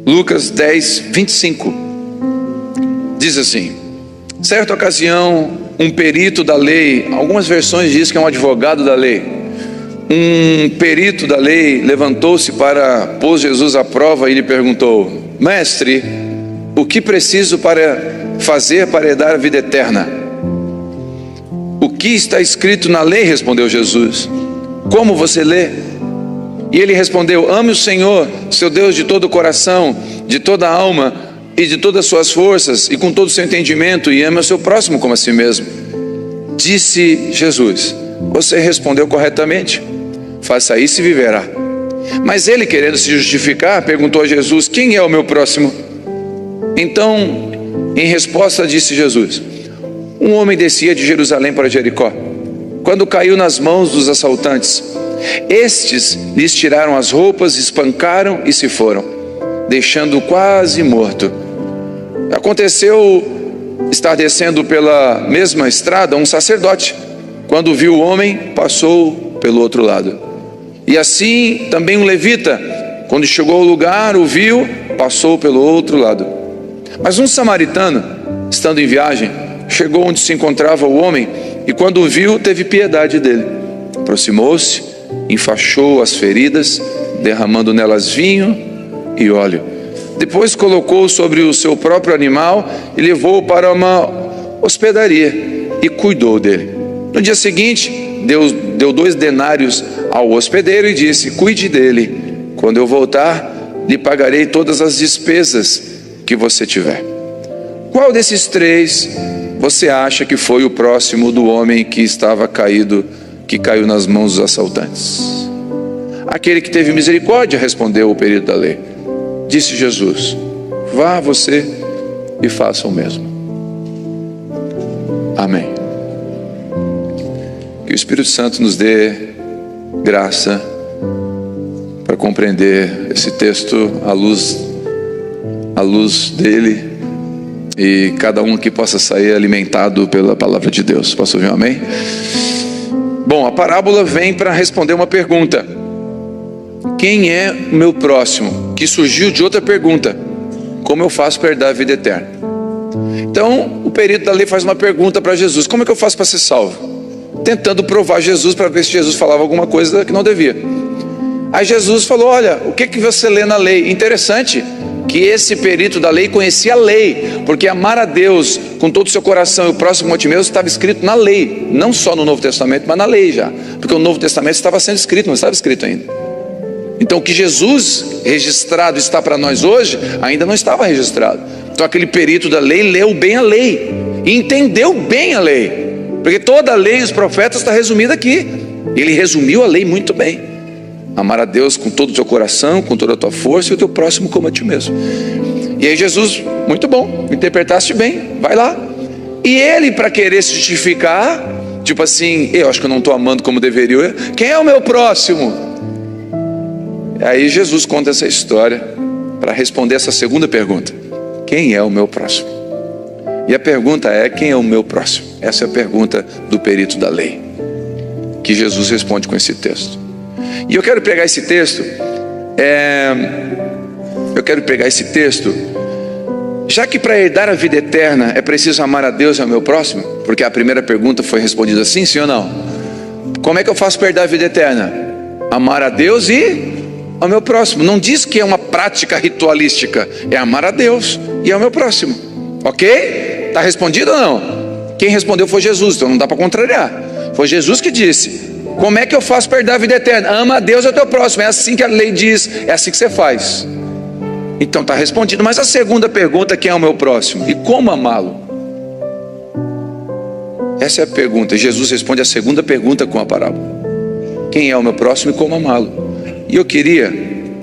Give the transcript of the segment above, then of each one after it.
Lucas 10, 25. Diz assim: certa ocasião, um perito da lei, algumas versões dizem que é um advogado da lei, um perito da lei levantou-se para pôr Jesus à prova e lhe perguntou: mestre, o que preciso para fazer para herdar a vida eterna? O que está escrito na lei? Respondeu Jesus. Como você lê? E ele respondeu: ame o Senhor, seu Deus, de todo o coração, de toda a alma e de todas as suas forças e com todo o seu entendimento, e ame o seu próximo como a si mesmo. Disse Jesus: você respondeu corretamente, faça isso e viverá. Mas ele, querendo se justificar, perguntou a Jesus: quem é o meu próximo? Então, em resposta, disse Jesus: um homem descia de Jerusalém para Jericó, quando caiu nas mãos dos assaltantes. Estes lhes tiraram as roupas, espancaram e se foram, deixando-o quase morto. Aconteceu estar descendo pela mesma estrada um sacerdote. Quando viu o homem, passou pelo outro lado. E assim também um levita, quando chegou ao lugar, o viu, passou pelo outro lado. Mas um samaritano, estando em viagem, chegou onde se encontrava o homem, e quando o viu, teve piedade dele. Aproximou-se, enfaixou as feridas, derramando nelas vinho e óleo. Depois colocou sobre o seu próprio animal e levou-o para uma hospedaria e cuidou dele. No dia seguinte, deu 2 denários ao hospedeiro e disse: cuide dele, quando eu voltar, lhe pagarei todas as despesas que você tiver. Qual desses 3 você acha que foi o próximo do homem que estava caído, que caiu nas mãos dos assaltantes? Aquele que teve misericórdia, respondeu o perito da lei. Disse Jesus: vá você e faça o mesmo. Amém. Que o Espírito Santo nos dê graça para compreender esse texto à luz dele, e cada um aqui possa sair alimentado pela palavra de Deus. Posso ouvir um amém? Bom, a parábola vem para responder uma pergunta: quem é o meu próximo? Que surgiu de outra pergunta: como eu faço para herdar a vida eterna? Então o perito da lei faz uma pergunta para Jesus: como é que eu faço para ser salvo? Tentando provar Jesus, para ver se Jesus falava alguma coisa que não devia. Aí Jesus falou: olha, o que você lê na lei? Interessante que esse perito da lei conhecia a lei, porque amar a Deus com todo o seu coração e o próximo como a ti mesmo estava escrito na lei, não só no Novo Testamento, mas na lei já, porque o Novo Testamento estava sendo escrito, não estava escrito ainda. Então o que Jesus registrado está para nós hoje, ainda não estava registrado. Então aquele perito da lei leu bem a lei e entendeu bem a lei, porque toda a lei e os profetas está resumida aqui. Ele resumiu a lei muito bem: amar a Deus com todo o teu coração, com toda a tua força, e o teu próximo como a ti mesmo. E aí Jesus: muito bom, interpretaste bem, vai lá. E ele, para querer se justificar, tipo assim: eu acho que eu não estou amando como deveria, quem é o meu próximo? Aí Jesus conta essa história para responder essa segunda pergunta: quem é o meu próximo? E a pergunta é: quem é o meu próximo? Essa é a pergunta do perito da lei, que Jesus responde com esse texto. E eu quero pegar esse texto, já que para herdar a vida eterna é preciso amar a Deus e ao meu próximo, porque a primeira pergunta foi respondida assim, sim ou não? Como é que eu faço para herdar a vida eterna? Amar a Deus e ao meu próximo. Não diz que é uma prática ritualística, é amar a Deus e ao meu próximo. Ok? Está respondido ou não? Quem respondeu foi Jesus, então não dá para contrariar. Foi Jesus que disse: como é que eu faço para herdar a vida eterna? Ama a Deus e ao teu próximo. É assim que a lei diz, é assim que você faz. Então está respondido. Mas a segunda pergunta: quem é o meu próximo? E como amá-lo? Essa é a pergunta. Jesus responde a segunda pergunta com a parábola: quem é o meu próximo e como amá-lo? E eu queria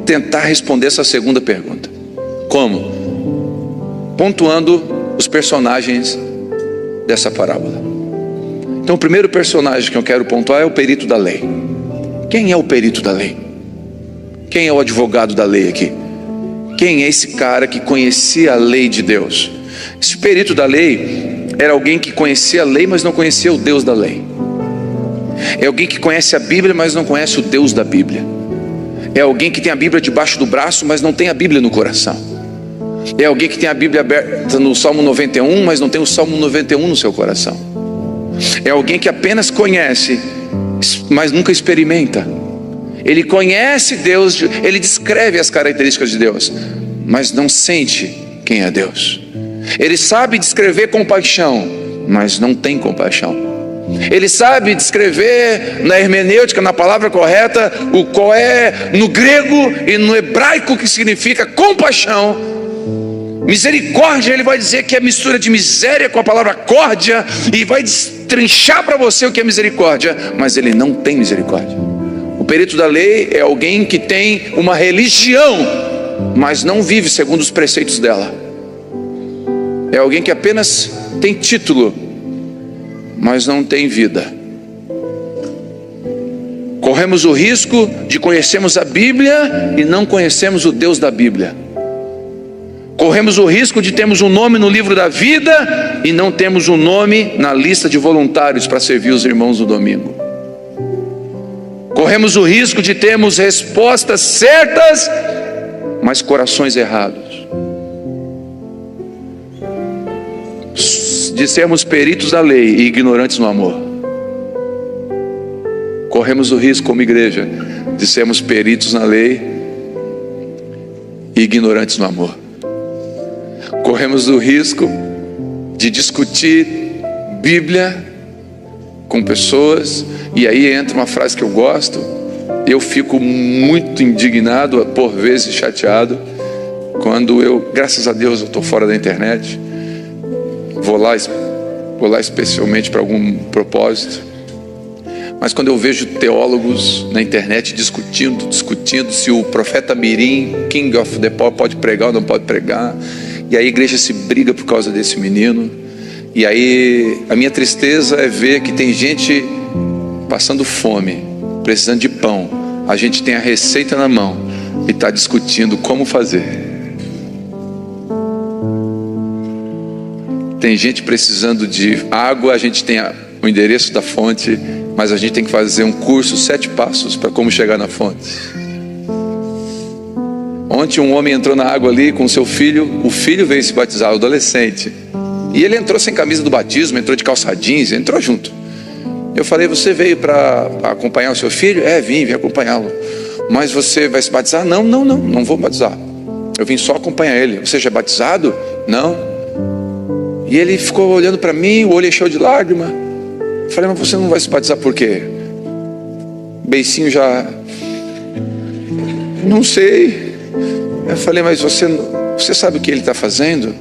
tentar responder essa segunda pergunta. Como? Pontuando os personagens dessa parábola. Então o primeiro personagem que eu quero pontuar é o perito da lei. Quem é o perito da lei? Quem é o advogado da lei aqui? Quem é esse cara que conhecia a lei de Deus? Esse perito da lei era alguém que conhecia a lei, mas não conhecia o Deus da lei. É alguém que conhece a Bíblia, mas não conhece o Deus da Bíblia. É alguém que tem a Bíblia debaixo do braço, mas não tem a Bíblia no coração. É alguém que tem a Bíblia aberta no Salmo 91, mas não tem o Salmo 91 no seu coração. É alguém que apenas conhece, mas nunca experimenta. Ele conhece Deus, ele descreve as características de Deus, mas não sente quem é Deus. Ele sabe descrever compaixão, mas não tem compaixão. Ele sabe descrever na hermenêutica, na palavra correta, o qual é no grego e no hebraico que significa compaixão. Misericórdia, ele vai dizer que é mistura de miséria com a palavra córdia, e vai destrinchar para você o que é misericórdia, mas ele não tem misericórdia. O perito da lei é alguém que tem uma religião, mas não vive segundo os preceitos dela. É alguém que apenas tem título, mas não tem vida. Corremos o risco de conhecermos a Bíblia e não conhecemos o Deus da Bíblia. Corremos o risco de termos um nome no livro da vida e não temos um nome na lista de voluntários para servir os irmãos no domingo. Corremos o risco de termos respostas certas, mas corações errados. De sermos peritos da lei e ignorantes no amor. Corremos o risco como igreja de sermos peritos na lei e ignorantes no amor. Corremos o risco de discutir Bíblia com pessoas, e aí entra uma frase que eu gosto, eu fico muito indignado, por vezes chateado, quando eu, graças a Deus, eu estou fora da internet. Vou lá especialmente para algum propósito, mas quando eu vejo teólogos na internet discutindo se o profeta Mirim, King of the Power, pode pregar ou não pode pregar, e a igreja se briga por causa desse menino, e aí a minha tristeza é ver que tem gente passando fome, precisando de pão, a gente tem a receita na mão e está discutindo como fazer. Tem gente precisando de água, a gente tem o endereço da fonte, mas a gente tem que fazer um curso 7 passos para como chegar na fonte. Ontem um homem entrou na água ali com seu filho, o filho veio se batizar, o adolescente, e ele entrou sem camisa do batismo, entrou de calça jeans, entrou junto. Eu falei: você veio para acompanhar o seu filho? Vim acompanhá-lo. Mas você vai se batizar? Não vou batizar, eu vim só acompanhar ele. Você já é batizado? Não. E ele ficou olhando para mim, o olho encheu de lágrima. Eu falei: mas você não vai se batizar por quê? Beicinho já... Não sei. Eu falei: mas você sabe o que ele está fazendo?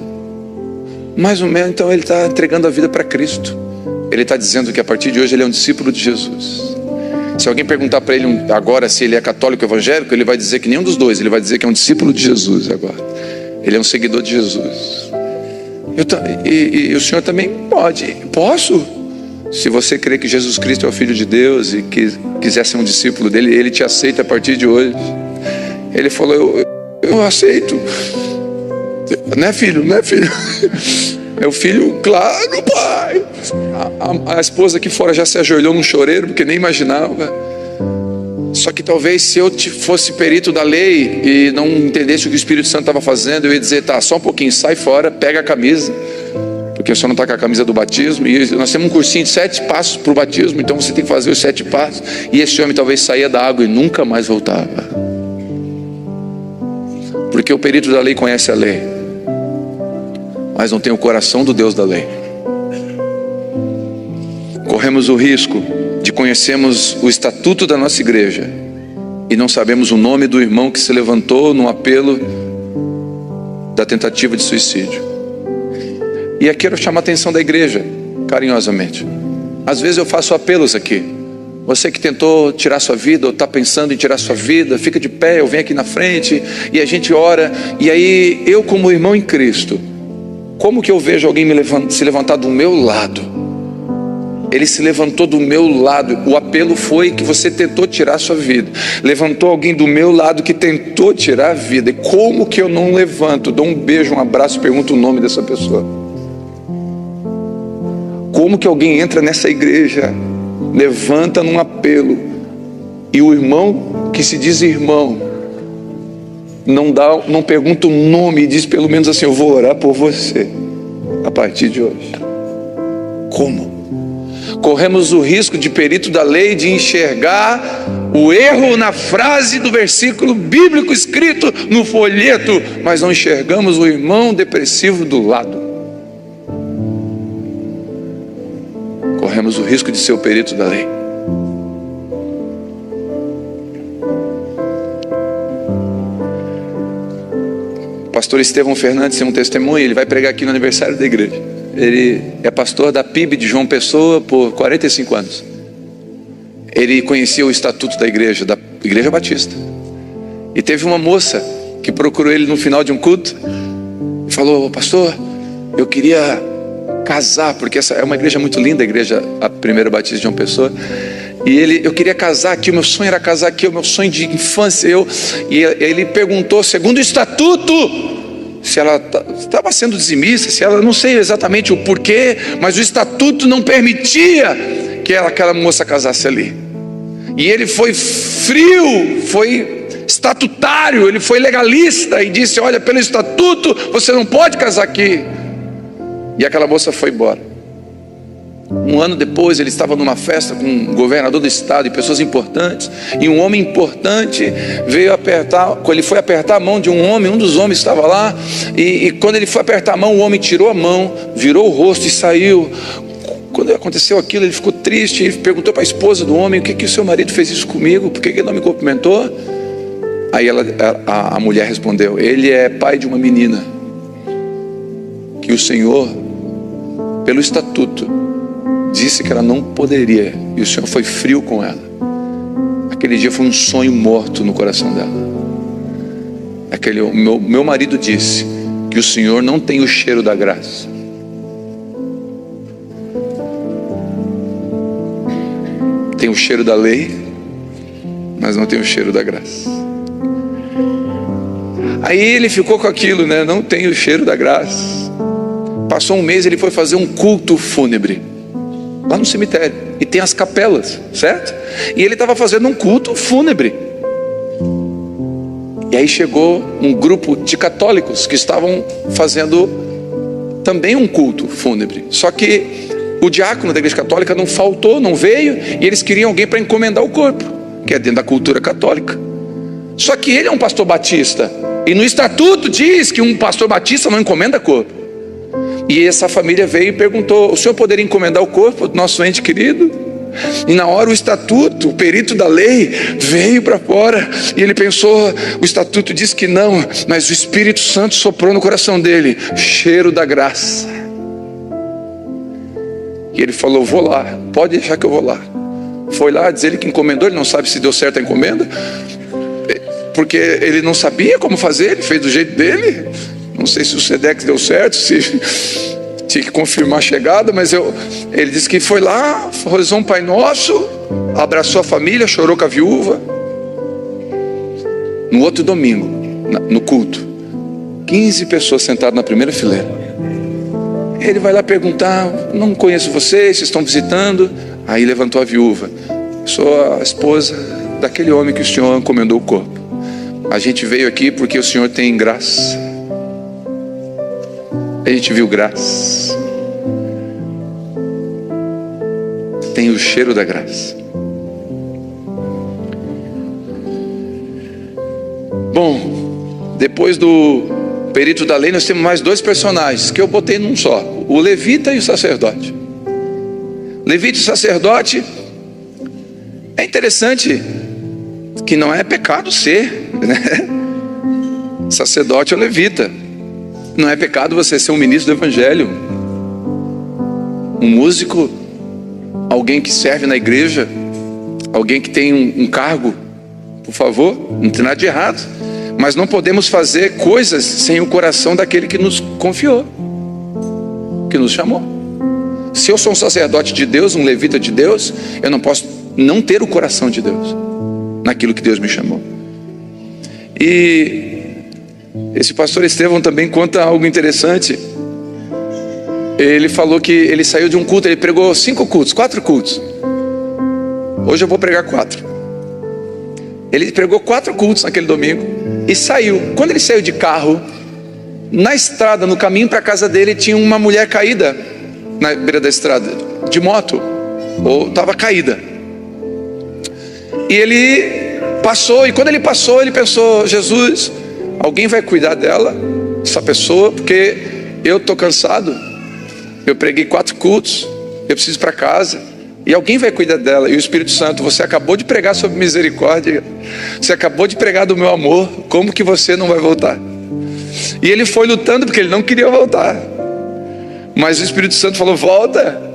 Mais ou menos. Então ele está entregando a vida para Cristo. Ele está dizendo que a partir de hoje ele é um discípulo de Jesus. Se alguém perguntar para ele agora se ele é católico ou evangélico, ele vai dizer que nenhum dos dois. Ele vai dizer que é um discípulo de Jesus agora. Ele é um seguidor de Jesus. E o senhor também pode. Posso? Se você crê que Jesus Cristo é o Filho de Deus e que quiser ser um discípulo dele, ele te aceita a partir de hoje. Ele falou: eu aceito. Não é filho? Não é filho? É o filho, claro, pai. A esposa aqui fora já se ajoelhou num choreiro, porque nem imaginava. Só que talvez se eu fosse perito da lei e não entendesse o que o Espírito Santo estava fazendo, eu ia dizer: tá, só um pouquinho, sai fora, pega a camisa, porque o senhor não está com a camisa do batismo, e nós temos um cursinho de 7 passos para o batismo, então você tem que fazer os 7 passos. E esse homem talvez saía da água e nunca mais voltava, porque o perito da lei conhece a lei, mas não tem o coração do Deus da lei. Corremos o risco de conhecermos o estatuto da nossa igreja e não sabemos o nome do irmão que se levantou no apelo da tentativa de suicídio. E aqui eu quero chamar a atenção da igreja, carinhosamente. Às vezes eu faço apelos aqui. Você que tentou tirar sua vida ou está pensando em tirar sua vida, fica de pé, eu venho aqui na frente e a gente ora. E aí eu, como irmão em Cristo, como que eu vejo alguém se levantar do meu lado? Ele se levantou do meu lado. O apelo foi que você tentou tirar a sua vida. Levantou alguém do meu lado que tentou tirar a vida. E como que eu não levanto, dou um beijo, um abraço, pergunto o nome dessa pessoa? Como que alguém entra nessa igreja, levanta num apelo e o irmão que se diz irmão não pergunta o nome e diz pelo menos assim: eu vou orar por você a partir de hoje. Como? Corremos o risco de perito da lei de enxergar o erro na frase do versículo bíblico escrito no folheto, mas não enxergamos o irmão depressivo do lado. Corremos o risco de ser o perito da lei. O pastor Estevão Fernandes tem um testemunho. Ele vai pregar aqui no aniversário da igreja. Ele é pastor da PIB de João Pessoa por 45 anos. Ele conhecia o estatuto da Igreja Batista. E teve uma moça que procurou ele no final de um culto e falou: pastor, eu queria casar, porque essa é uma igreja muito linda, a Primeira Batista de João Pessoa. E eu queria casar aqui, o meu sonho era casar aqui, o meu sonho de infância. E ele perguntou, segundo o estatuto, se ela estava sendo dizimista, se ela, não sei exatamente o porquê, mas o estatuto não permitia que aquela moça casasse ali. E ele foi frio, foi estatutário, ele foi legalista e disse: olha, pelo estatuto você não pode casar aqui. E aquela moça foi embora. Um ano depois ele estava numa festa com o governador do estado e pessoas importantes, e um homem importante veio apertar. Quando ele foi apertar a mão de um homem, um dos homens estava lá, e quando ele foi apertar a mão, o homem tirou a mão, virou o rosto e saiu. Quando aconteceu aquilo, ele ficou triste e perguntou para a esposa do homem: o que o seu marido fez isso comigo? Por que ele não me cumprimentou? Aí a mulher respondeu: ele é pai de uma menina que o Senhor, pelo estatuto, disse que ela não poderia, e o Senhor foi frio com ela. Aquele dia foi um sonho morto no coração dela. Meu marido disse que o Senhor não tem o cheiro da graça. Tem o cheiro da lei, mas não tem o cheiro da graça. Aí ele ficou com aquilo, né? Não tem o cheiro da graça. Passou um mês, ele foi fazer um culto fúnebre lá no cemitério, e tem as capelas, certo? E ele estava fazendo um culto fúnebre. E aí chegou um grupo de católicos que estavam fazendo também um culto fúnebre. Só que o diácono da igreja católica não faltou, não veio, e eles queriam alguém para encomendar o corpo, que é dentro da cultura católica. Só que ele é um pastor batista, e no estatuto diz que um pastor batista não encomenda corpo. E essa família veio e perguntou: o senhor poderia encomendar o corpo do nosso ente querido? E na hora o estatuto, o perito da lei, veio para fora, e ele pensou: o estatuto diz que não, mas o Espírito Santo soprou no coração dele, cheiro da graça. E ele falou: vou lá, pode deixar que eu vou lá. Foi lá, diz ele que encomendou. Ele não sabe se deu certo a encomenda, porque ele não sabia como fazer, ele fez do jeito dele. Não sei se o SEDEX deu certo, se tinha que confirmar a chegada, mas ele disse que foi lá, rezou um Pai Nosso, abraçou a família, chorou com a viúva. No outro domingo, no culto, 15 pessoas sentadas na primeira fileira. Ele vai lá perguntar: não conheço vocês estão visitando? Aí levantou a viúva: sou a esposa daquele homem que o senhor encomendou o corpo. A gente veio aqui porque o senhor tem graça. A gente viu graça. Tem o cheiro da graça. Bom, depois do perito da lei, nós temos mais dois personagens que eu botei num só: o levita e o sacerdote. Levita e sacerdote, é interessante que não é pecado ser, né? Sacerdote ou levita. Não é pecado você ser um ministro do evangelho, um músico, alguém que serve na igreja, alguém que tem um cargo. Por favor, não tem nada de errado, mas não podemos fazer coisas sem o coração daquele que nos confiou, que nos chamou. Se eu sou um sacerdote de Deus, um levita de Deus, eu não posso não ter o coração de Deus naquilo que Deus me chamou. E esse pastor Estevão também conta algo interessante. Ele falou que ele saiu de um culto, ele pregou 4 cultos. Hoje eu vou pregar 4. Ele pregou 4 cultos naquele domingo e saiu. Quando ele saiu de carro, na estrada, no caminho para a casa dele, tinha uma mulher caída na beira da estrada, de moto, ou estava caída. E ele passou, e quando ele passou, ele pensou: Jesus, alguém vai cuidar dela, essa pessoa, porque eu estou cansado, eu preguei 4 cultos, eu preciso ir para casa, e alguém vai cuidar dela. E o Espírito Santo: você acabou de pregar sobre misericórdia, você acabou de pregar do meu amor, como que você não vai voltar? E ele foi lutando porque ele não queria voltar, mas o Espírito Santo falou: volta.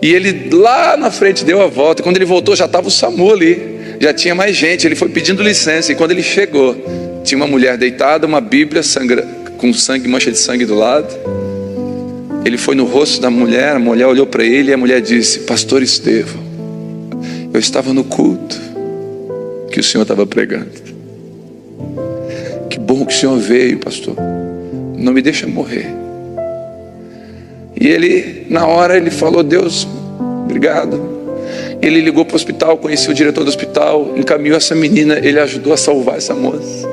E ele lá na frente deu a volta. Quando ele voltou, já estava o SAMU ali, já tinha mais gente. Ele foi pedindo licença, e quando ele chegou, tinha uma mulher deitada, uma Bíblia com sangue, mancha de sangue do lado. Ele foi no rosto da mulher, a mulher olhou para ele e a mulher disse: pastor Estevão, eu estava no culto que o senhor estava pregando. Que bom que o senhor veio, pastor, não me deixa morrer. E ele, na hora, ele falou: Deus, obrigado. Ele ligou para o hospital, conheceu o diretor do hospital, encaminhou essa menina, ele ajudou a salvar essa moça.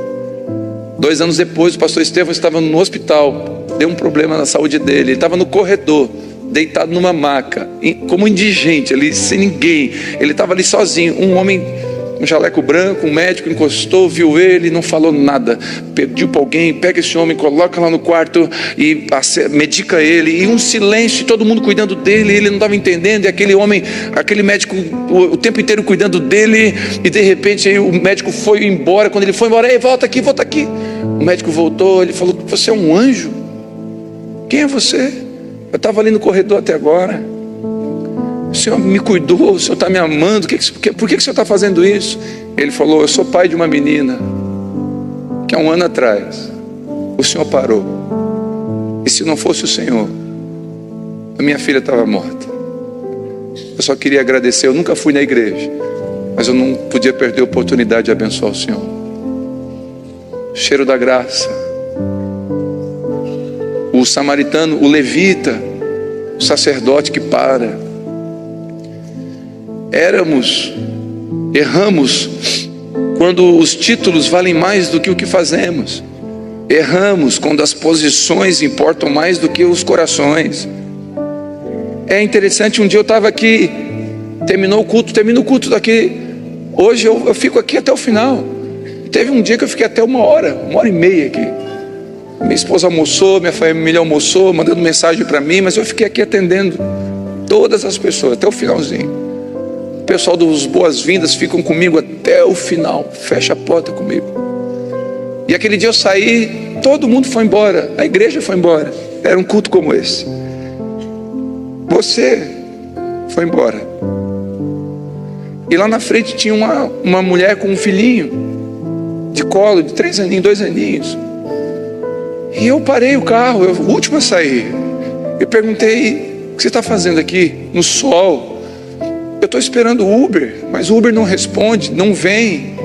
2 anos depois, o pastor Estevão estava no hospital, deu um problema na saúde dele, ele estava no corredor, deitado numa maca, como indigente, ali sem ninguém. Ele estava ali sozinho, um homem, um jaleco branco, um médico encostou, viu ele, não falou nada, pediu para alguém: pega esse homem, coloca lá no quarto e medica ele. E um silêncio, todo mundo cuidando dele, ele não estava entendendo, e aquele homem, aquele médico o tempo inteiro cuidando dele. E de repente aí, o médico foi embora. Quando ele foi embora: ei, volta aqui, volta aqui. O médico voltou, ele falou: você é um anjo? Quem é você? Eu estava ali no corredor até agora, o senhor me cuidou, o senhor está me amando, por que o senhor está fazendo isso? Ele falou: eu sou pai de uma menina que há 1 ano atrás o senhor parou, e se não fosse o senhor, a minha filha estava morta. Eu só queria agradecer. Eu nunca fui na igreja, mas eu não podia perder a oportunidade de abençoar o senhor. Cheiro da graça. O samaritano, o levita, o sacerdote que para. Erramos quando os títulos valem mais do que o que fazemos. Erramos quando as posições importam mais do que os corações. É interessante, um dia eu estava aqui, termina o culto daqui. Hoje eu fico aqui até o final. Teve um dia que eu fiquei até 1h30 aqui. Minha esposa almoçou, minha família almoçou, mandando mensagem para mim, mas eu fiquei aqui atendendo todas as pessoas até o finalzinho. O pessoal dos boas-vindas ficam comigo até o final, fecha a porta comigo. E aquele dia eu saí, todo mundo foi embora, a igreja foi embora. Era um culto como esse. Você foi embora. E lá na frente tinha uma mulher com um filhinho de colo, de 3 aninhos, 2 aninhos. E eu parei o carro, o último a sair. Eu perguntei: o que você está fazendo aqui no sol? Eu estou esperando o Uber, mas o Uber não responde, não vem.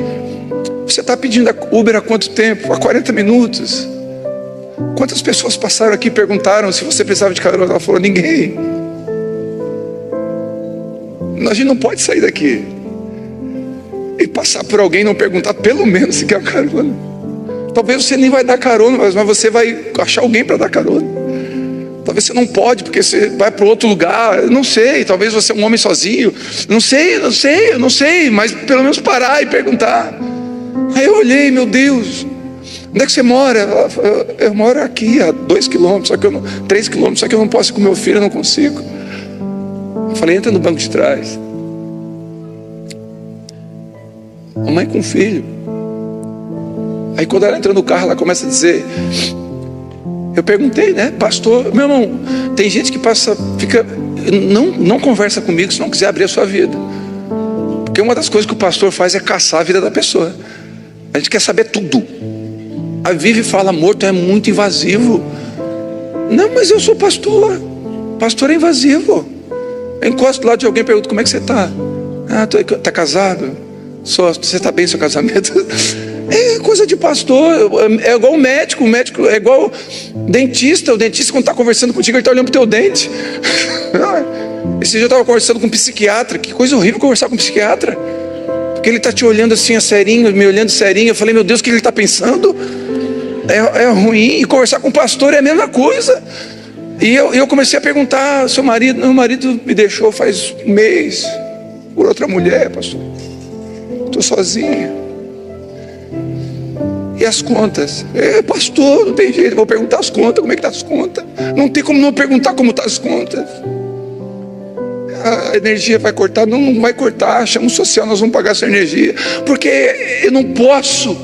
Você está pedindo Uber há quanto tempo? Há 40 minutos. Quantas pessoas passaram aqui e perguntaram se você precisava de carona? Ela falou: ninguém. A gente não pode sair daqui e passar por alguém e não perguntar pelo menos se quer carona. Talvez você nem vai dar carona, mas você vai achar alguém para dar carona. Talvez você não pode, porque você vai para outro lugar. Eu não sei, talvez você é um homem sozinho. Não sei, mas pelo menos parar e perguntar. Aí eu olhei: meu Deus, onde é que você mora? Eu moro aqui a 2 quilômetros, 3 quilômetros, só que eu não posso ir com meu filho, eu não consigo. Eu falei: entra no banco de trás. A mãe com o filho. Aí quando ela entra no carro, ela começa a dizer... Eu perguntei, né? Pastor, meu irmão, tem gente que não conversa comigo se não quiser abrir a sua vida. Porque uma das coisas que o pastor faz é caçar a vida da pessoa. A gente quer saber tudo. A Vivi fala: morto é muito invasivo. Não, mas eu sou pastor. Pastor é invasivo. Eu encosto do lado de alguém e pergunto: como é que você está? Tá casado? Você está bem no seu casamento? É coisa de pastor. É igual o médico é igual dentista. O dentista, quando está conversando contigo, ele está olhando para o teu dente. Esse dia eu estava conversando com um psiquiatra. Que coisa horrível conversar com um psiquiatra. Porque ele está te olhando assim, serinho, me olhando serinho. Eu falei, meu Deus, o que ele está pensando? É ruim. E conversar com o pastor é a mesma coisa. E eu comecei a perguntar, meu marido me deixou faz um mês por outra mulher, pastor. Estou sozinha. E as contas? Pastor, não tem jeito, vou perguntar as contas, como é que está as contas? Não tem como não perguntar como estão as contas. A energia vai cortar? Não vai cortar, chama o social, nós vamos pagar essa energia. Porque eu não posso.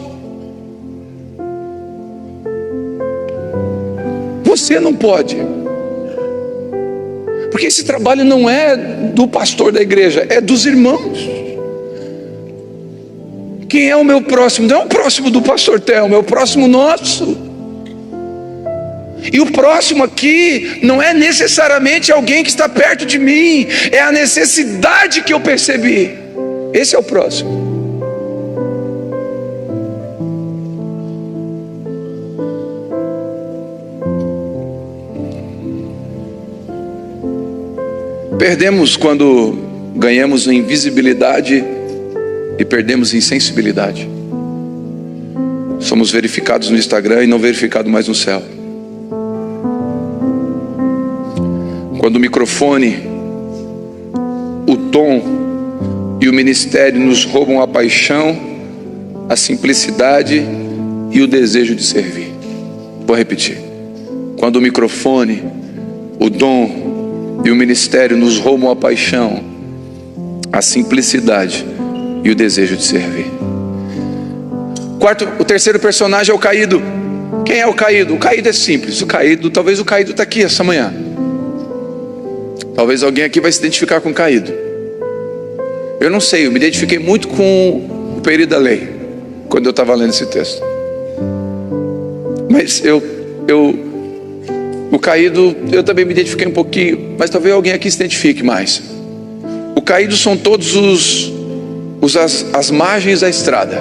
Você não pode. Porque esse trabalho não é do pastor da igreja, é dos irmãos. Quem é o meu próximo? Não é o próximo do pastor Telmo, é o próximo nosso. E o próximo aqui não é necessariamente alguém que está perto de mim, é a necessidade que eu percebi. Esse é o próximo. Perdemos quando ganhamos em visibilidade e perdemos em sensibilidade. Somos verificados no Instagram e não verificados mais no céu. Quando o microfone, o tom e o ministério nos roubam a paixão, a simplicidade e o desejo de servir. Vou repetir. Quando o microfone, o dom e o ministério nos roubam a paixão, a simplicidade e o desejo de servir. O terceiro personagem é o caído. Quem é o caído? O caído é simples. Talvez o caído está aqui essa manhã. Talvez alguém aqui vai se identificar com o caído. Eu não sei, eu me identifiquei muito com o período da lei quando eu estava lendo esse texto. Mas o caído, eu também me identifiquei um pouquinho, mas talvez alguém aqui se identifique mais. O caído são todos as margens da estrada,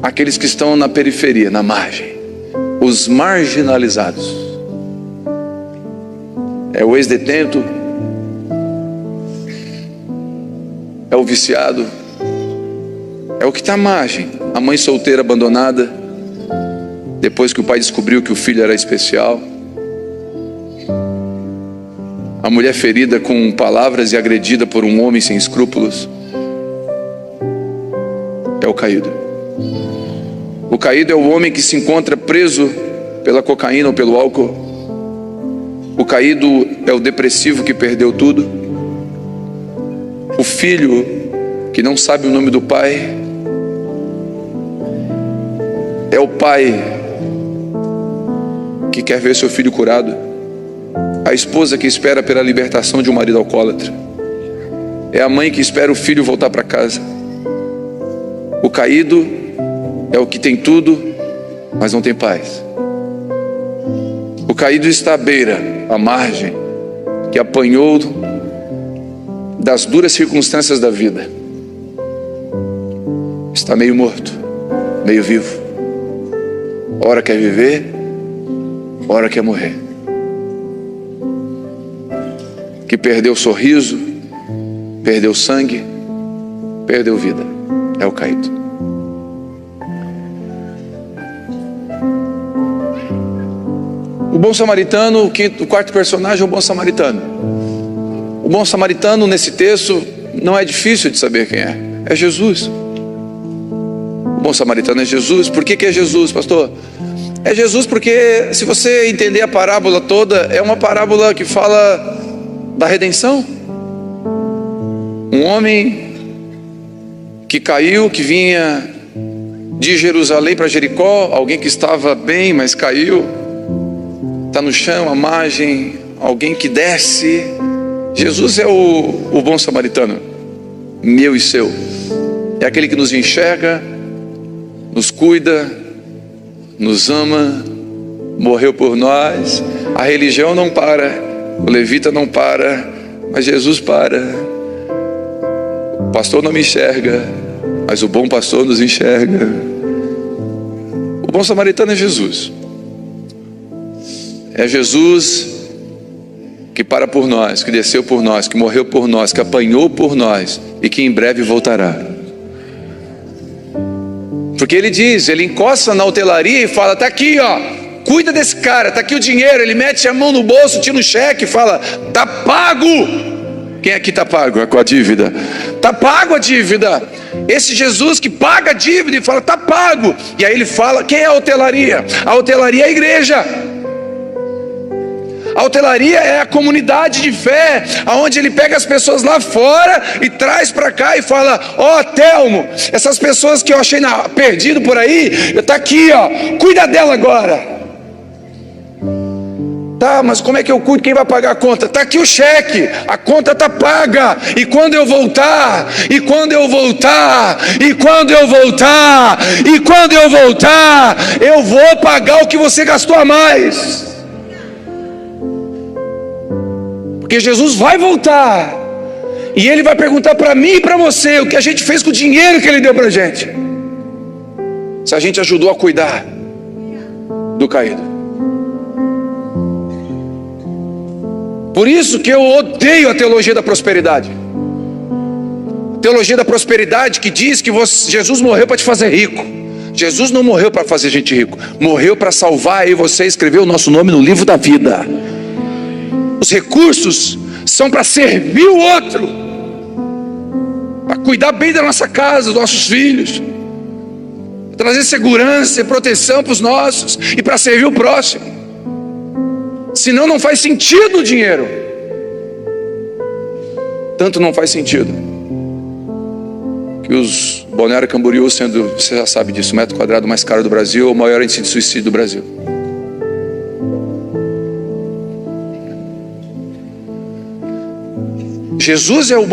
aqueles que estão na periferia, na margem, os marginalizados. É o ex-detento, é o viciado, é o que está à margem, a mãe solteira abandonada, depois que o pai descobriu que o filho era especial, a mulher ferida com palavras e agredida por um homem sem escrúpulos. É o caído. O caído é o homem que se encontra preso pela cocaína ou pelo álcool. O caído é o depressivo que perdeu tudo. O filho que não sabe o nome do pai. É o pai que quer ver seu filho curado. A esposa que espera pela libertação de um marido alcoólatra. É a mãe que espera o filho voltar para casa. O caído é o que tem tudo, mas não tem paz. O caído está à beira, à margem, que apanhou das duras circunstâncias da vida. Está meio morto, meio vivo. Ora quer viver, ora quer morrer. Que perdeu sorriso, perdeu sangue, perdeu vida. É o caído. O bom samaritano, o quarto personagem é o bom samaritano. O bom samaritano nesse texto não é difícil de saber quem é. É Jesus. O bom samaritano é Jesus. Por que é Jesus, pastor? É Jesus porque, se você entender a parábola toda, é uma parábola que fala da redenção. Um homem que caiu, que vinha de Jerusalém para Jericó, alguém que estava bem, mas caiu, está no chão, à margem, alguém que desce. Jesus é o bom samaritano, meu e seu. É aquele que nos enxerga, nos cuida, nos ama, morreu por nós. A religião não para, o levita não para, mas Jesus para. O pastor não me enxerga, mas o bom pastor nos enxerga. O bom samaritano é Jesus. É Jesus que para por nós, que desceu por nós, que morreu por nós, que apanhou por nós e que em breve voltará. Porque ele diz, ele encosta na hotelaria e fala: tá aqui, ó, cuida desse cara, tá aqui o dinheiro. Ele mete a mão no bolso, tira um cheque e fala: tá pago. Quem aqui tá pago com a dívida? Tá pago a dívida. Esse Jesus que paga a dívida e fala: tá pago. E aí ele fala: quem é a hotelaria? A hotelaria é a igreja. A hotelaria é a comunidade de fé, aonde ele pega as pessoas lá fora e traz para cá e fala: ó, Telmo, essas pessoas que eu achei perdido por aí, tá aqui, ó, cuida dela agora. Tá, mas como é que eu cuido? Quem vai pagar a conta? Tá aqui o cheque, a conta tá paga. E quando eu voltar, e quando eu voltar, e quando eu voltar, e quando eu voltar, eu vou pagar o que você gastou a mais. Porque Jesus vai voltar, e Ele vai perguntar para mim e para você o que a gente fez com o dinheiro que Ele deu para a gente. Se a gente ajudou a cuidar do caído. Por isso que eu odeio a teologia da prosperidade. A teologia da prosperidade que diz que Jesus morreu para te fazer rico. Jesus não morreu para fazer gente rico, morreu para salvar aí você, escrever o nosso nome no livro da vida. Os recursos são para servir o outro, para cuidar bem da nossa casa, dos nossos filhos, para trazer segurança e proteção para os nossos e para servir o próximo. Senão não faz sentido o dinheiro. Tanto não faz sentido que os Balneário Camboriú, sendo, você já sabe disso, o metro quadrado mais caro do Brasil, o maior índice de suicídio do Brasil. Jesus é o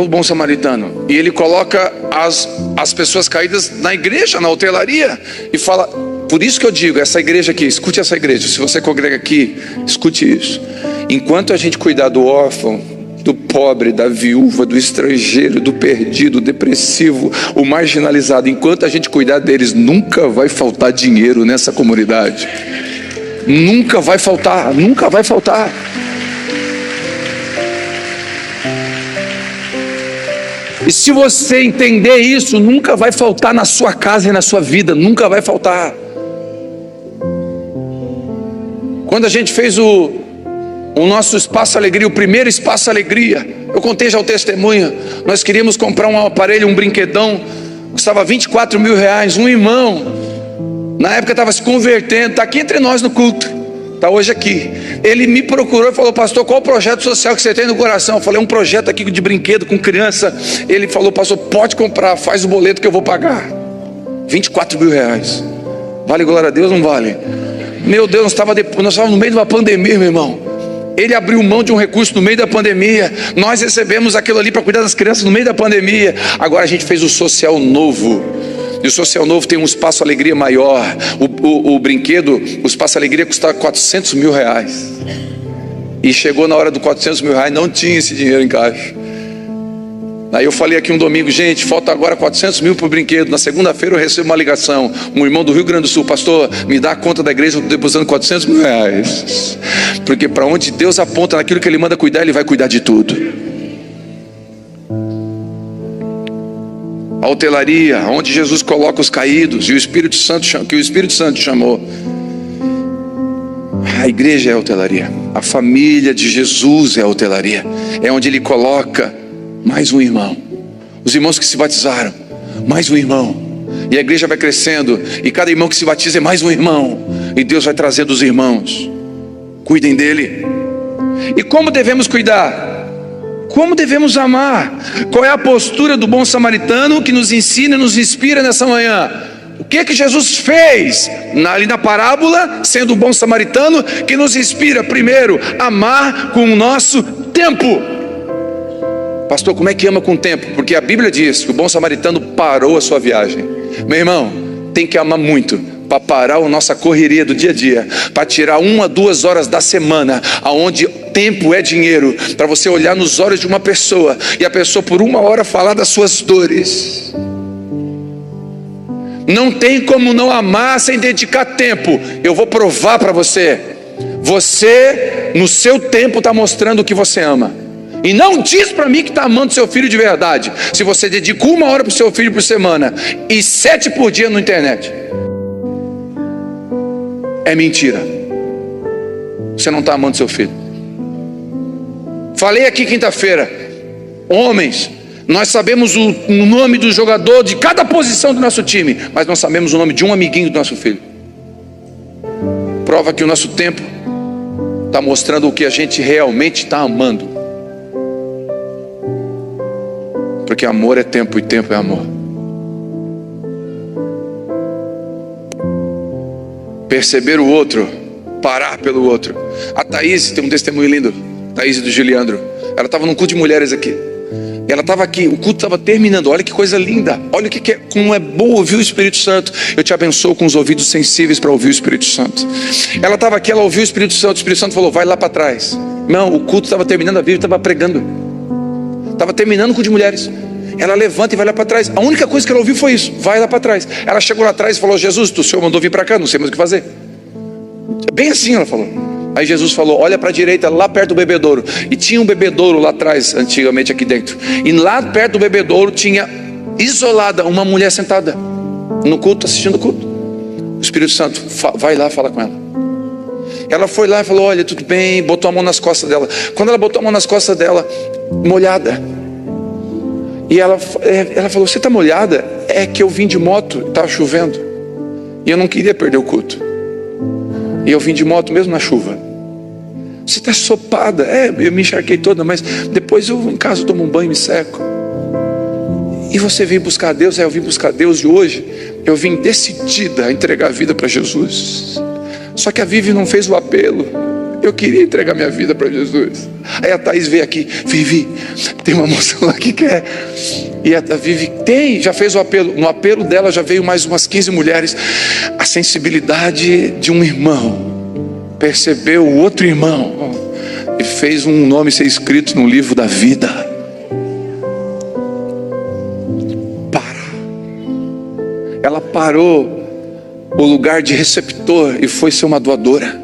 bom samaritano, e ele coloca as pessoas caídas na igreja, na hotelaria, e fala. Por isso que eu digo, essa igreja aqui, escute essa igreja, se você congrega aqui, escute isso. Enquanto a gente cuidar do órfão, do pobre, da viúva, do estrangeiro, do perdido, do depressivo, o marginalizado, enquanto a gente cuidar deles, nunca vai faltar dinheiro nessa comunidade. Nunca vai faltar, nunca vai faltar. E se você entender isso, nunca vai faltar na sua casa e na sua vida, nunca vai faltar. Quando a gente fez o nosso Espaço Alegria, o primeiro Espaço Alegria, eu contei já o testemunho, nós queríamos comprar um aparelho, um brinquedão, custava 24 mil reais, um irmão, na época estava se convertendo, está aqui entre nós no culto, está hoje aqui, ele me procurou e falou: pastor, qual o projeto social que você tem no coração? Eu falei: um projeto aqui de brinquedo com criança. Ele falou: pastor, pode comprar, faz o boleto que eu vou pagar. 24 mil reais, vale glória a Deus, não vale? Meu Deus, nós estávamos no meio de uma pandemia, meu irmão. Ele abriu mão de um recurso no meio da pandemia. Nós recebemos aquilo ali para cuidar das crianças no meio da pandemia. Agora a gente fez o social novo. E o social novo tem um Espaço Alegria maior. O brinquedo, o Espaço Alegria custava 400 mil reais. E chegou na hora do 400 mil reais, não tinha esse dinheiro em caixa. Aí eu falei aqui um domingo: gente, falta agora 400 mil para o brinquedo. Na segunda-feira eu recebo uma ligação, um irmão do Rio Grande do Sul: pastor, me dá a conta da igreja, eu estou depositando 400 mil reais. Porque para onde Deus aponta naquilo que Ele manda cuidar, Ele vai cuidar de tudo. A hotelaria, onde Jesus coloca os caídos, e o Espírito Santo, que o Espírito Santo chamou. A igreja é a hotelaria, a família de Jesus é a hotelaria, é onde Ele coloca mais um irmão, os irmãos que se batizaram, mais um irmão, e a igreja vai crescendo, e cada irmão que se batiza é mais um irmão, e Deus vai trazendo os irmãos. Cuidem dele. E como devemos cuidar? Como devemos amar? Qual é a postura do bom samaritano que nos ensina e nos inspira nessa manhã? O que Jesus fez ali na parábola, sendo o bom samaritano, que nos inspira? Primeiro, amar com o nosso tempo. Pastor, como é que ama com o tempo? Porque a Bíblia diz que o bom samaritano parou a sua viagem. Meu irmão, tem que amar muito para parar a nossa correria do dia a dia, para tirar 1 a 2 horas da semana, aonde tempo é dinheiro, para você olhar nos olhos de uma pessoa, e a pessoa por 1 hora falar das suas dores. Não tem como não amar sem dedicar tempo. Eu vou provar para você. Você no seu tempo está mostrando o que você ama. E não diz para mim que está amando seu filho de verdade, se você dedica 1 hora para o seu filho por semana e 7 por dia na internet. É mentira. Você não está amando seu filho. Falei aqui quinta-feira, homens, nós sabemos o nome do jogador de cada posição do nosso time, mas não sabemos o nome de um amiguinho do nosso filho. Prova que o nosso tempo está mostrando o que a gente realmente está amando. Porque amor é tempo e tempo é amor. Perceber o outro, parar pelo outro. A Thaís tem um testemunho lindo, Thaís do Juliandro. Ela estava num culto de mulheres aqui. Ela estava aqui, o culto estava terminando. Olha que coisa linda. Olha como é bom ouvir o Espírito Santo. Eu te abençoo com os ouvidos sensíveis para ouvir o Espírito Santo. Ela estava aqui, ela ouviu o Espírito Santo falou, vai lá para trás. Não, o culto estava terminando, a Bíblia estava pregando. Estava terminando com o de mulheres. Ela levanta e vai lá para trás. A única coisa que ela ouviu foi isso, vai lá para trás. Ela chegou lá atrás e falou, Jesus, o Senhor mandou vir para cá, não sei mais o que fazer. Bem assim ela falou. Aí Jesus falou, olha para a direita, lá perto do bebedouro. E tinha um bebedouro lá atrás, antigamente aqui dentro. E lá perto do bebedouro tinha, isolada, uma mulher sentada no culto, assistindo o culto. O Espírito Santo, vai lá falar com ela. Ela foi lá e falou, olha, tudo bem, botou a mão nas costas dela. Quando ela botou a mão nas costas dela, molhada. E ela falou, você está molhada? É que eu vim de moto, estava chovendo. E eu não queria perder o culto. E eu vim de moto mesmo na chuva. Você está sopada? Eu me encharquei toda, mas depois eu em casa tomo um banho e me seco. E você veio buscar Deus? Eu vim buscar Deus e hoje eu vim decidida a entregar a vida para Jesus. Só que a Vivi não fez o apelo. Eu queria entregar minha vida para Jesus. Aí a Thaís veio aqui, Vivi, tem uma moça lá que quer. E a Vivi já fez o apelo. No apelo dela já veio mais umas 15 mulheres. A sensibilidade de um irmão percebeu o outro irmão e fez um nome ser escrito no livro da vida. Ela parou o lugar de receptor e foi ser uma doadora.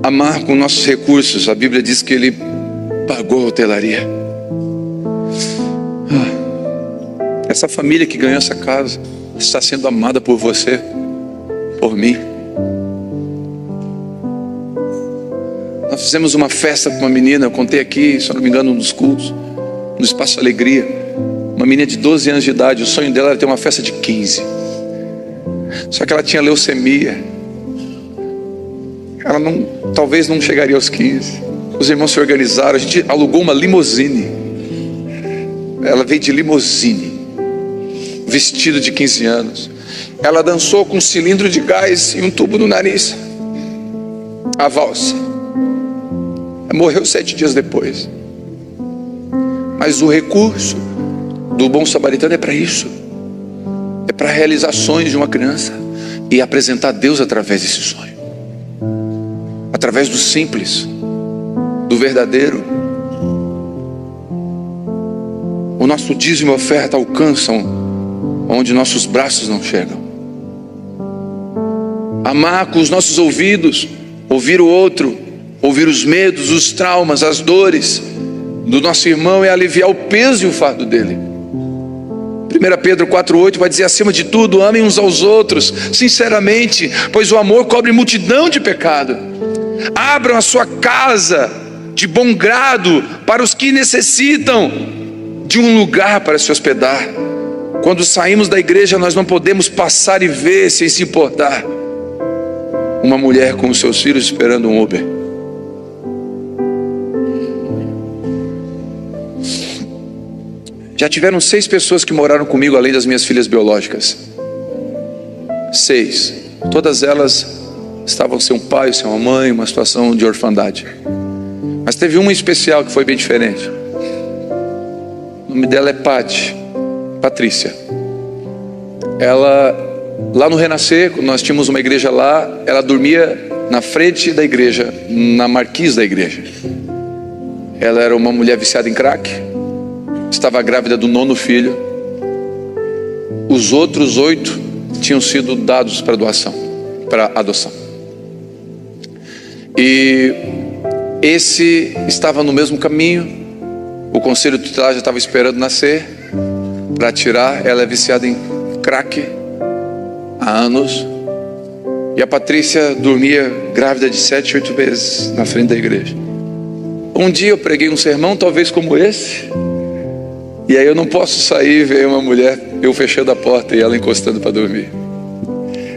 Amar com nossos recursos, a Bíblia diz que ele pagou a hotelaria. Essa família que ganhou essa casa está sendo amada por você, por mim. Nós fizemos uma festa com uma menina, eu contei aqui, se eu não me engano, nos cultos, no Espaço Alegria. Uma menina de 12 anos de idade, o sonho dela era ter uma festa de 15. Só que ela tinha leucemia. Ela talvez não chegaria aos 15. Os irmãos se organizaram, a gente alugou uma limusine. Ela veio de limusine, vestido de 15 anos. Ela dançou com um cilindro de gás e um tubo no nariz, a valsa. Morreu 7 dias depois. Mas o recurso do bom samaritano é para isso. É para realizar sonhos de uma criança e apresentar Deus através desse sonho, através do simples, do verdadeiro. O nosso dízimo e oferta alcançam onde nossos braços não chegam. Amar com os nossos ouvidos, ouvir o outro, ouvir os medos, os traumas, as dores do nosso irmão é aliviar o peso e o fardo dele. 1 Pedro 4,8 vai dizer, acima de tudo, amem uns aos outros, sinceramente, pois o amor cobre multidão de pecado. Abram a sua casa de bom grado para os que necessitam de um lugar para se hospedar. Quando saímos da igreja, nós não podemos passar e ver sem se importar uma mulher com os seus filhos esperando um Uber. Já tiveram 6 pessoas que moraram comigo, além das minhas filhas biológicas. 6. Todas elas estavam sem um pai, sem uma mãe, uma situação de orfandade. Mas teve uma em especial que foi bem diferente. O nome dela é Patrícia. Ela, lá no Renascer, quando nós tínhamos uma igreja lá, ela dormia na frente da igreja, na marquise da igreja. Ela era uma mulher viciada em crack, estava grávida do 9º filho. Os outros 8 tinham sido dados para doação, para adoção. E esse estava no mesmo caminho. O conselho tutelar já estava esperando nascer para tirar. Ela é viciada em crack há anos. E a Patrícia dormia grávida de 7, 8 meses na frente da igreja. Um dia eu preguei um sermão, talvez como esse, e aí eu não posso sair e ver uma mulher, eu fechando a porta e ela encostando para dormir.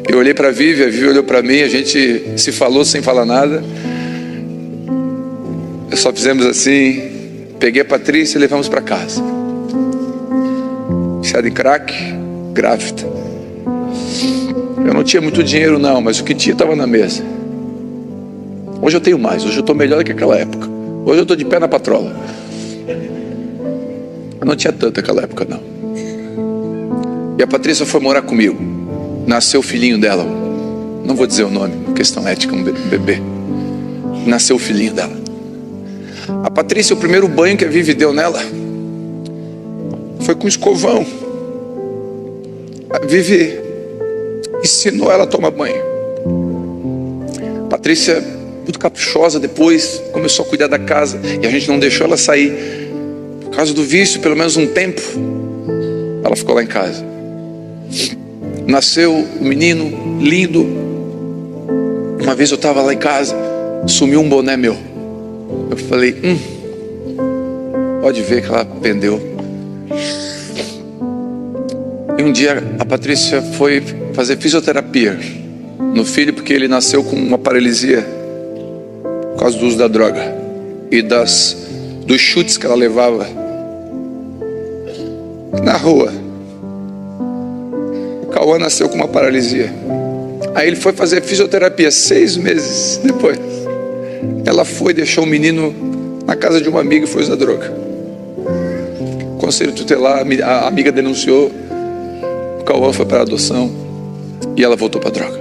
Eu olhei para a Vivi olhou para mim, a gente se falou sem falar nada. Só fizemos assim, peguei a Patrícia e levamos para casa. Viciada em crack, grávida. Eu não tinha muito dinheiro não, mas o que tinha estava na mesa. Hoje eu tenho mais, hoje eu estou melhor do que aquela época. Hoje eu estou de pé na patrola. Eu não tinha tanto naquela época não. E a Patrícia foi morar comigo. Nasceu o filhinho dela. Não vou dizer o nome, questão ética, um bebê. Nasceu o filhinho dela. A Patrícia, o primeiro banho que a Vivi deu nela foi com escovão. A Vivi ensinou ela a tomar banho. A Patrícia, muito caprichosa, depois começou a cuidar da casa. E a gente não deixou ela sair. Por causa do vício, pelo menos um tempo, ela ficou lá em casa. Nasceu um menino lindo. Uma vez eu estava lá em casa, sumiu um boné meu. Eu falei, pode ver que ela pendeu. E um dia a Patrícia foi fazer fisioterapia no filho, porque ele nasceu com uma paralisia por causa do uso da droga e dos chutes que ela levava na rua. O Cauã nasceu com uma paralisia. Aí ele foi fazer fisioterapia 6 meses depois. Ela foi, deixou o menino na casa de uma amiga e foi usar droga. O conselho tutelar, a amiga denunciou. O Cauã foi para adoção e ela voltou para a droga.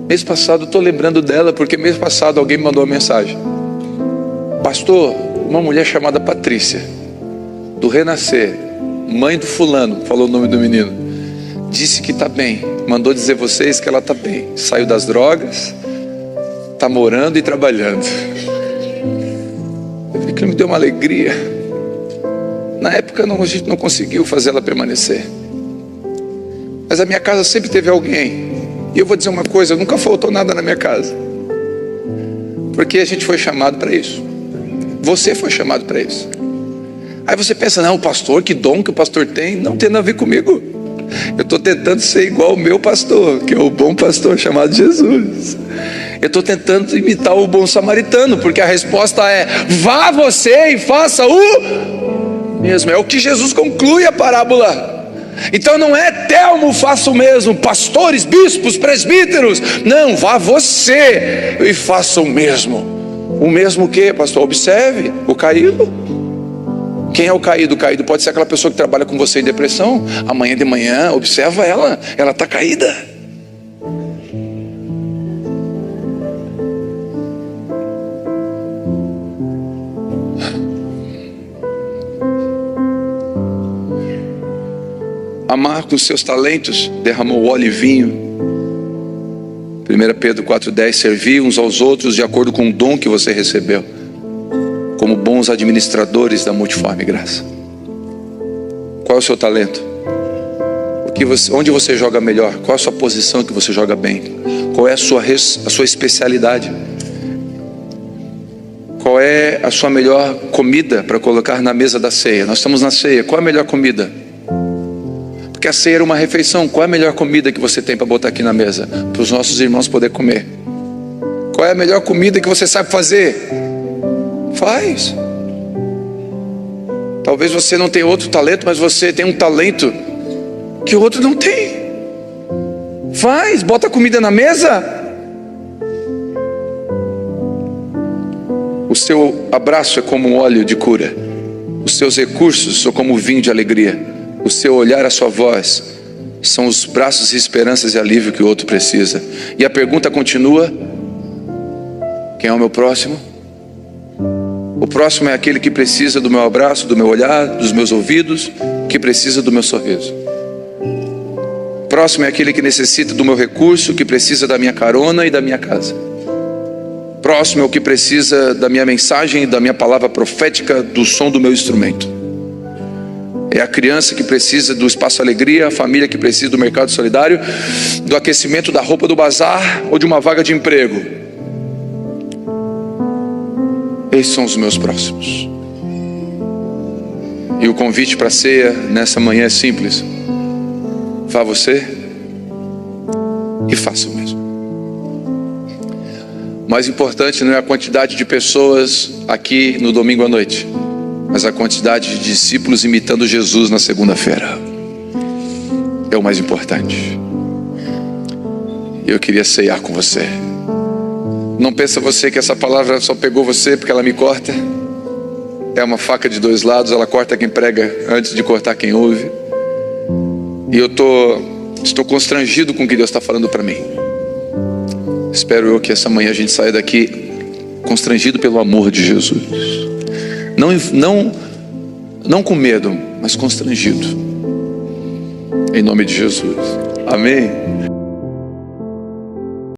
Mês passado, estou lembrando dela porque mês passado alguém me mandou uma mensagem. Pastor, uma mulher chamada Patrícia, do Renascer, mãe do fulano, falou o nome do menino, disse que está bem, mandou dizer vocês que ela está bem, saiu das drogas, está morando e trabalhando. Aquilo me deu uma alegria. Na época a gente não conseguiu fazer ela permanecer, mas a minha casa sempre teve alguém. E eu vou dizer uma coisa, nunca faltou nada na minha casa, porque a gente foi chamado para isso. Você foi chamado para isso. Aí você pensa, não, o pastor, que dom que o pastor tem, não tem nada a ver comigo. Eu estou tentando ser igual ao meu pastor, que é o bom pastor chamado Jesus. Eu estou tentando imitar o bom samaritano, porque a resposta é, vá você e faça o mesmo. É o que Jesus conclui a parábola. Então não é Telmo, faça o mesmo, pastores, bispos, presbíteros. Não, vá você e faça o mesmo. O mesmo o quê, pastor? Observe o caído. Quem é o caído? O caído pode ser aquela pessoa que trabalha com você em depressão. Amanhã de manhã, observa ela está caída. Amar com seus talentos, derramou óleo e vinho. 1 Pedro 4,10, servir uns aos outros de acordo com o dom que você recebeu, como bons administradores da multiforme graça. Qual é o seu talento? Onde você joga melhor? Qual é a sua posição que você joga bem? Qual é a sua especialidade? Qual é a sua melhor comida para colocar na mesa da ceia? Nós estamos na ceia, qual é a melhor comida? Porque a ceia era uma refeição. Qual é a melhor comida que você tem para botar aqui na mesa, para os nossos irmãos poderem comer? Qual é a melhor comida que você sabe fazer? Faz. Talvez você não tenha outro talento, mas você tem um talento que o outro não tem. Faz, bota a comida na mesa. O seu abraço é como um óleo de cura. Os seus recursos são como vinho de alegria. O seu olhar, a sua voz são os braços de esperanças e alívio que o outro precisa. E a pergunta continua: quem é o meu próximo? O próximo é aquele que precisa do meu abraço, do meu olhar, dos meus ouvidos, que precisa do meu sorriso. O Próximo é aquele que necessita do meu recurso, que precisa da minha carona e da minha casa. Próximo é o que precisa da minha mensagem e da minha palavra profética, do som do meu instrumento. É a criança que precisa do espaço alegria, a família que precisa do mercado solidário, do aquecimento da roupa do bazar ou de uma vaga de emprego. Esses são os meus próximos. E o convite para a ceia nessa manhã é simples. Vá você e faça o mesmo. Mais importante não é a quantidade de pessoas aqui no domingo à noite, mas a quantidade de discípulos imitando Jesus na segunda-feira. É o mais importante. Eu queria ceiar com você. Não pensa você que essa palavra só pegou você porque ela me corta. É uma faca de dois lados, ela corta quem prega antes de cortar quem ouve. E eu estou constrangido com o que Deus está falando para mim. Espero eu que essa manhã a gente saia daqui constrangido pelo amor de Jesus. Não com medo, mas constrangido. Em nome de Jesus. Amém.